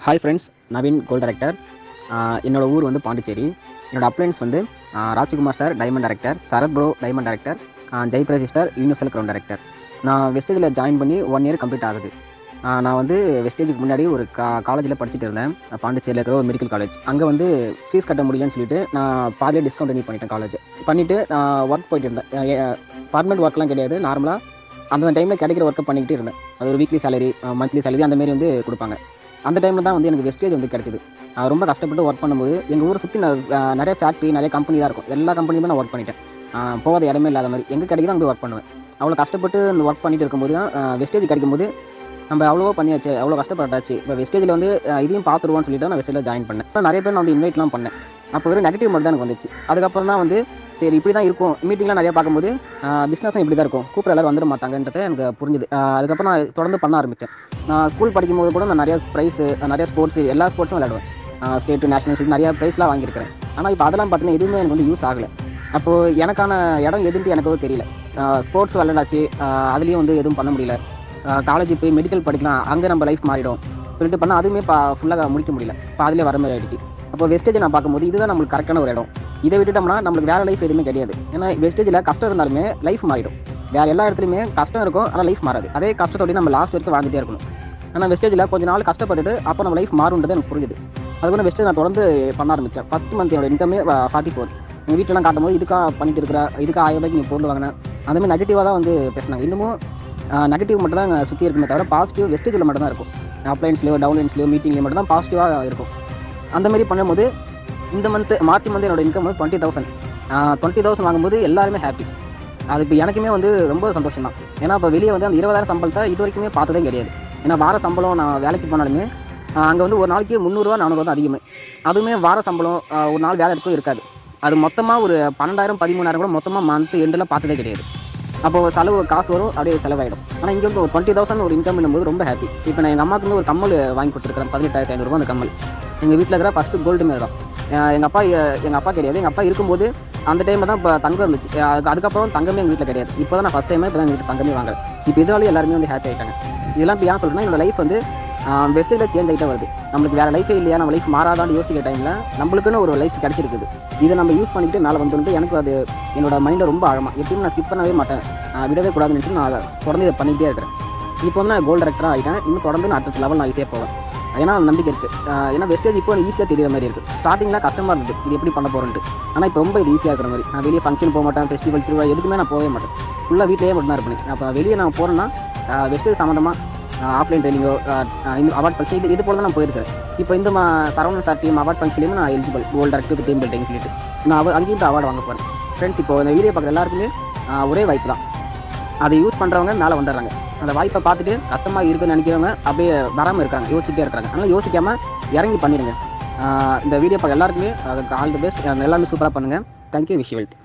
Hi friends, Naveen gold director. என்னோட ஊர் வந்து பாண்டிச்சேரி. என்னோட அப்ளைன்ஸ் வந்து Rajkumar sir diamond director, Sarath bro diamond director, Jayaprakash sister universal ground director. நான் வெஸ்டேஜில் ஜாயின் பண்ணி 1 இயர் கம்ப்ளீட் ஆகுது. நான் வந்து வெஸ்டேஜுக்கு முன்னாடி ஒரு காலேஜில் படிச்சுட்டு இருந்தேன். பாண்டிச்சேரியில் இருக்கிற ஒரு மெடிக்கல் காலேஜ். அங்கே வந்து ஃபீஸ் கட்ட முடியலன்னு சொல்லிட்டு நான் பாதியாக டிஸ்கவுண்ட் பண்ணிட்டேன். காலேஜ் பண்ணிவிட்டு நான் ஒர்க் போயிட்டு இருந்தேன். பர்மனெண்ட் ஒர்க்லாம் கிடையாது, நார்மலாக அந்த டைமில் கிடைக்கிற ஒர்க்கை பண்ணிக்கிட்டு இருந்தேன். அது ஒரு வீக்லி சேலரி, மந்த்லி சேலரி அந்தமாரி வந்து கொடுப்பாங்க. அந்த டைமில் தான் வந்து எனக்கு வெஸ்டேஜ் வந்து கிடச்சிது. ரொம்ப கஷ்டப்பட்டு ஒர்க் பண்ணும்போது எங்கள் ஊரை சுற்றி நிறைய ஃபேக்ட்ரி, நிறைய கம்பெனி தான் இருக்கும். எல்லா கம்பெனியுமே நான் ஒர்க் பண்ணிட்டேன். போகாத இடமே இல்லாத மாதிரி எங்கே கிடைக்குதோ அங்கே ஒர்க் பண்ணுவேன். அவ்வளோ கஷ்டப்பட்டு அந்த ஒர்க் பண்ணிட்டு இருக்கும்போது தான் வெஸ்டேஜ் கிடைக்கும்போது நம்ம அவ்வளோ பண்ணியாச்சு, அவ்வளோ கஷ்டப்பட்டாச்சு, இப்போ வெஸ்டேஜில் வந்து இதையும் பார்த்துருவோன்னு சொல்லிட்டு நான் வெஸ்டேஜில் ஜாயின் பண்ணேன். நிறைய பேர் நான் வந்து இன்வைட்லாம் பண்ணேன். அப்போ வெறும் நெகட்டிவ் மட்டும் தான் எனக்கு வந்துச்சு. அதுக்கப்புறம் தான் வந்து சரி இப்படி தான் இருக்கும், மீட்டிங்லாம் நிறையா பார்க்கும்போது பிஸ்னஸும் இப்படி தான் இருக்கும், கூப்பிட்ற எல்லாரும் வந்துட மாட்டாங்கன்றது எனக்கு புரிஞ்சுது. அதுக்கப்புறம் நான் தொடர்ந்து பண்ண ஆரம்பித்தேன். நான் ஸ்கூல் படிக்கும்போது கூட நான் நிறையா ப்ரைஸு, நிறையா ஸ்போர்ட்ஸு, எல்லா ஸ்போர்ட்ஸும் விளையாடுவேன். ஸ்டேட்டு, நேஷனல் சொல்லிட்டு நிறையா ப்ரைஸ்லாம் வாங்கியிருக்கிறேன். ஆனால் இப்போ அதெல்லாம் பார்த்தீங்கன்னா எதுவுமே எனக்கு வந்து யூஸ் ஆகலை. அப்போது எனக்கான இடம் எதுன்ட்டு எனக்கு தெரியல. ஸ்போர்ட்ஸ் விளையாடாச்சு, அதுலேயும் வந்து எதுவும் பண்ண முடியல. காலேஜ் போய் மெடிக்கல் படிக்கலாம், அங்கே நம்ம லைஃப் மாறிடும் சொல்லிட்டு பண்ணால் அதுவுமே ஃபுல்லாக முடிக்க முடியல. இப்போ அதிலே வர மாதிரி ஆகிடுச்சு. அப்போ வெஸ்டேஜை நான் பார்க்கும்போது இதுதான் நம்மளுக்கு கரெக்டான ஒரு இடம். இதை விட்டுட்டோம்னா நம்மளுக்கு வேறு லைஃப் எதுவுமே கிடையாது. ஏன்னா வெஸ்டேஜில் கஷ்டம் இருந்தாலுமே லைஃப் மாறிடும். வேறு எல்லா இடத்துலையுமே கஷ்டம் இருக்கும், ஆனால் லைஃப் மாறாது. அதே கஷ்டத்தோடு நம்ம லாஸ்ட் வரைக்கும் வாழ்ந்துகிட்டே இருக்கணும். ஆனால் வெஸ்டேஜில் கொஞ்சம் நாள் கஷ்டப்பட்டுட்டு அப்போ நம்ம லைஃப் மாறுன்றது எனக்கு புரியுது. அதுக்கு வெஸ்டேஜ் நான் தொடர்ந்து பண்ண ஆரம்பித்தேன். ஃபஸ்ட் மந்த் என்னோட இன்கமே 44. எங்கள் வீட்டிலலாம் காட்டும் போது இதுக்காக பண்ணிட்டு இருக்கிற, இதுக்கு 1000 ரூபாய்க்கு நீங்கள் பொருள் வாங்கினேன், அதுமாதிரி நெகட்டிவாக தான் வந்து பேசினாங்க. இன்னமும் நெகட்டிவ் மட்டும் தான் சுற்றி இருக்குமே தவிர பாசிட்டிவ் வெஸ்டேஜில் மட்டும் தான் இருக்கும். அப்ளைன்ஸ்லையோ டவுன்லைன்ஸ்லையோ மீட்டிங்லேயோ மட்டும் தான் பாசிட்டிவாக இருக்கும். அந்தமாதிரி பண்ணும்போது இந்த மார்ச் மந்த் என்னோட இன்கம் வந்து 20,000. 20,000 வாங்கும்போது எல்லாருமே ஹாப்பி. அது இப்போ எனக்குமே வந்து ரொம்ப சந்தோஷம் தான். ஏன்னா இப்போ வெளியே வந்து அந்த 20,000 சம்பளத்தை இது வரைக்குமே பார்த்ததே கிடையாது. ஏன்னா வார சம்பளம் நான் வேலைக்கு போனாலுமே அங்கே வந்து ஒரு நாளைக்கு 300 400 தான் அதிகமே. அதுவுமே வார சம்பளம் ஒரு நாள் வேலை இருக்கும் இருக்காது. அது மொத்தமாக ஒரு 12,000 13,000 கூட மொத்தமாக மந்த் எண்டில் பார்த்ததே கிடையாது. அப்போது செலவு காசு வரும், அப்படியே செலவாயிடும். ஆனால் இங்கே வந்து ஒரு 20,000 ஒரு இன்கம் பண்ணும்போது ரொம்ப ஹாப்பி. இப்போ நான் எங்கள் அம்மாவுக்கு வந்து ஒரு கம்மல் வாங்கி கொடுத்துருக்கேன், 18,500 ரூபா. அந்த கம்மல் எங்கள் வீட்டில் இருக்கிற ஃபஸ்ட்டு கோல்டு மேலே தான். எங்கள் அப்பா கிடையாது. எங்கள் அப்பா இருக்கும்போது அந்த டைமில் தான் இப்போ தங்கம் இருந்துச்சு. அதுக்கப்புறம் தங்கமே எங்கள் வீட்டில் கிடையாது. இப்போ தான் நான் ஃபஸ்ட் டைமே இப்போ தான் எங்கள் வீட்டில் தங்கமே வாங்குறேன். இப்போ இதனாலே எல்லாருமே வந்து ஹாப்பி ஆகிட்டாங்க. இதெல்லாம் இப்போ ஏன் சொல்கிறேன்னா என்னோட லைஃப் வந்து வெஸ்டேஜில் சேஞ்ச் ஆகிட்டே வருது. நம்மளுக்கு வேறு லைஃபே இல்லையா, நம்ம லைஃப் மாறாதான்னு யோசிக்கிற டைமில் நம்மளுக்குன்னு ஒரு லைஃப் கிடச்சிருக்குது. இதை நம்ம யூஸ் பண்ணிக்கிட்டு மேலே வந்துட்டு எனக்கு அது என்னோட மைண்டில் ரொம்ப ஆழமாக எப்படியும் நான் ஸ்கிப் பண்ணவே மாட்டேன், விடவே கூடாதுன்னு நினச்சி நான் அதை தொடர்ந்து இதை பண்ணிகிட்டே இருக்கிறேன். இப்போ வந்து நான் கோல்டு டைரக்டராக ஆகிட்டேன். இன்னும் தொடர்ந்து நான் அடுத்த லெவல் நான் ஈஸியாக போவேன். ஏன்னா நம்பிக்கை இருக்குது. ஏன்னா வெஸ்டேஜ் இப்போ ஈஸியாக தெரியுற மாதிரி இருக்குது. ஸ்டார்டிங்கில் கஷ்டமாக இருந்தது, இது எப்படி பண்ண போகிறேன்ட்டு. ஆனால் இப்போ ரொம்ப இது ஈஸியாக இருக்கிற மாதிரி. நான் வெளியே ஃபங்க்ஷன் போக மாட்டேன், ஃபெஸ்டிவல் திருவிழா எதுக்குமே நான் போகவே மாட்டேன். ஃபுல்லாக வீட்டிலேயே மட்டும் தான் இருப்பேன். அப்போ வெளியே நான் போகிறேன்னா வெஸ்டேஜ் சம்மந்தமாக ஆஃப்லைன் ட்ரைனிங்கோ, அவார்ட் ஃபங்க்ஷன் இது போல தான் நான் போயிருக்கேன். இப்போ இந்த சரவணன் சார் டீம் அவார்ட் ஃபங்க்ஷன்லேயும் நான் eligible, gold director team building சொல்லிட்டு நான் அங்கேயும் இப்போ அவார்டு வாங்க போகிறேன். ஃப்ரெண்ட்ஸ், இப்போ இந்த வீடியோ பார்க்குற எல்லாருக்குமே ஒரே வாய்ப்பு தான். அதை யூஸ் பண்ணுறவங்க மேலே வந்துடுறாங்க. அந்த வாய்ப்பை பார்த்துட்டு கஷ்டமாக இருக்குன்னு நினைக்கிறவங்க அப்படியே வராமல் இருக்காங்க, யோசிச்சுட்டே இருக்கிறாங்க. அதனால் யோசிக்காமல் இறங்கி பண்ணிடுங்க. இந்த வீடியோ பார்க்க எல்லாருக்குமே அதுக்கு ஆல் தி பெஸ்ட். எல்லாமே சூப்பராக பண்ணுங்கள். தேங்க்யூ. Wish you wealth.